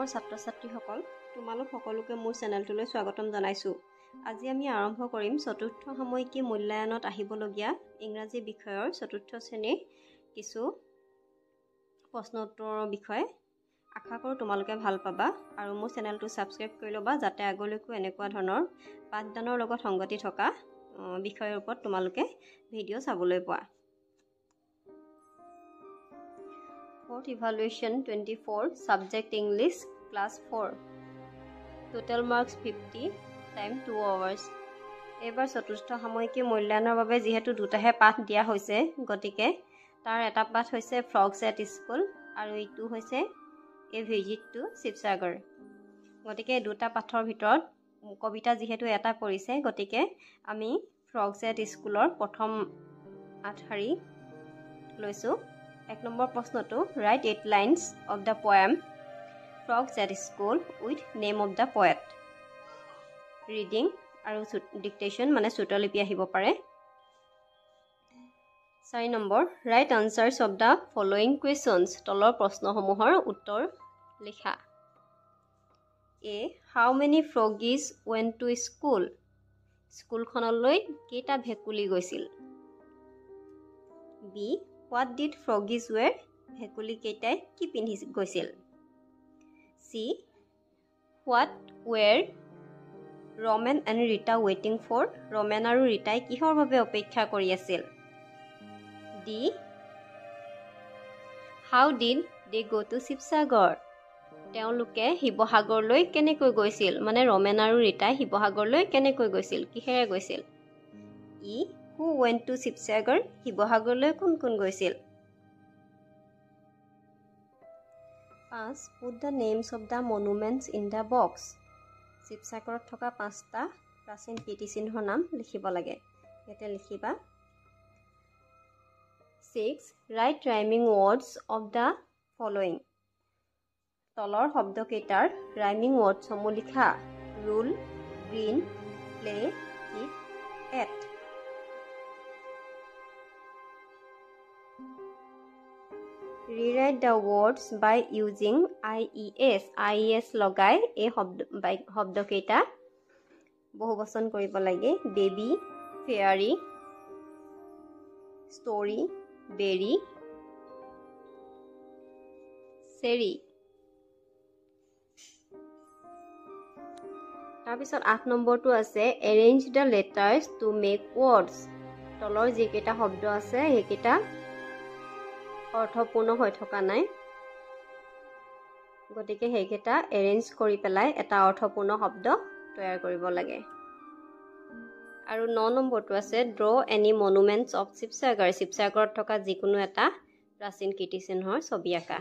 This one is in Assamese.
মৰমৰ ছাত্ৰ-ছাত্ৰীসকল, তোমালোক সকলোকে মোৰ চেনেলটোলৈ স্বাগতম জনাইছোঁ। আজি আমি আৰম্ভ কৰিম চতুৰ্থ সাময়িকী মূল্যায়নত আহিবলগীয়া ইংৰাজী বিষয়ৰ চতুৰ্থ শ্ৰেণীৰ কিছু প্ৰশ্নোত্তৰৰ বিষয়ে। আশা কৰোঁ তোমালোকে ভাল পাবা আৰু মোৰ চেনেলটো ছাবস্ক্ৰাইব কৰি ল'বা যাতে আগলৈকো এনেকুৱা ধৰণৰ পাঠদানৰ লগত সংগতি থকা বিষয়ৰ ওপৰত তোমালোকে ভিডিঅ' চাবলৈ পোৱা। Fourth evaluation 24 subject English class 4 total marks 50 time 2 hours। এইবাৰ চতুৰ্থ সাময়িকী মূল্যায়নৰ বাবে যিহেতু দুটাহে পাঠ দিয়া হৈছে, গতিকে তাৰ এটা পাঠ হৈছে ফ্ৰগছ এট স্কুল আৰু ইটো হৈছে এ ভিজিট টু শিৱসাগৰ। গতিকে দুটা পাঠৰ ভিতৰত কবিতা যিহেতু এটা পৰিছে, গতিকে আমি ফ্ৰগছ এট স্কুলৰ প্ৰথম 8 শাৰী লৈছোঁ। 1 নম্বৰ প্ৰশ্নটো write 8 lines of the poem frogs at school with name of the poet. Reading আৰু ডিক্টেশ্যন মানে শ্ৰুতলিপি আহিব পাৰে। 4 number write answers of the following questions. তলৰ প্ৰশ্নসমূহৰ উত্তৰ লিখা। A how many froggies went to school. স্কুলখনলৈ কেইটা ভেকুলী গৈছিল। B what did froggies wear. ভেকুলী কেইটাই কি পিন্ধি গৈছিল। C what were Ramen and Rita ৱেইটিং ফৰ। ৰমেন আৰু ৰীতাই কিহৰ বাবে অপেক্ষা কৰি আছিল। ডি হাউ ডিড দে গ টু শিৱসাগৰ। তেওঁলোকে শিৱসাগৰলৈ কেনেকৈ গৈছিল, মানে ৰমেন আৰু ৰীতাই শিৱসাগৰলৈ কেনেকৈ গৈছিল, কিহেৰে গৈছিল। ই হু ৱেণ্ট টু শিৱসাগৰ। শিৱসাগৰলৈ কোন কোন গৈছিল। 5 put the names of the monuments in the box. শিৱসাগৰত থকা 5টা প্ৰাচীন কীৰ্তিচিহ্নৰ নাম লিখিব লাগে। ইয়াতে লিখিবা। 6 write rhyming words of the following. তলৰ শব্দকেইটাৰ ৰাইমিং ৱৰ্ডছসমূহ লিখা। Rule, green, play, keep, at. Rewrite the words by using IES। IES লগাই এই শব্দকেইটা বহুবচন কৰিব লাগে। Baby, fairy, story, berry, cherry. তাৰপিছত 8 নম্বৰটো আছে arrange the letters to make words. তলৰ যিকেইটা শব্দ আছে সেইকেইটা অৰ্থপূৰ্ণ হৈ থকা নাই, গতিকে সেইকেইটা এৰেঞ্জ কৰি পেলাই এটা অৰ্থপূৰ্ণ শব্দ তৈয়াৰ কৰিব লাগে। আৰু 9 নম্বৰটো আছে draw any monuments of Sivasagar. শিৱসাগৰত থকা যিকোনো এটা প্ৰাচীন কীৰ্তিচিহ্নৰ ছবি আঁকা।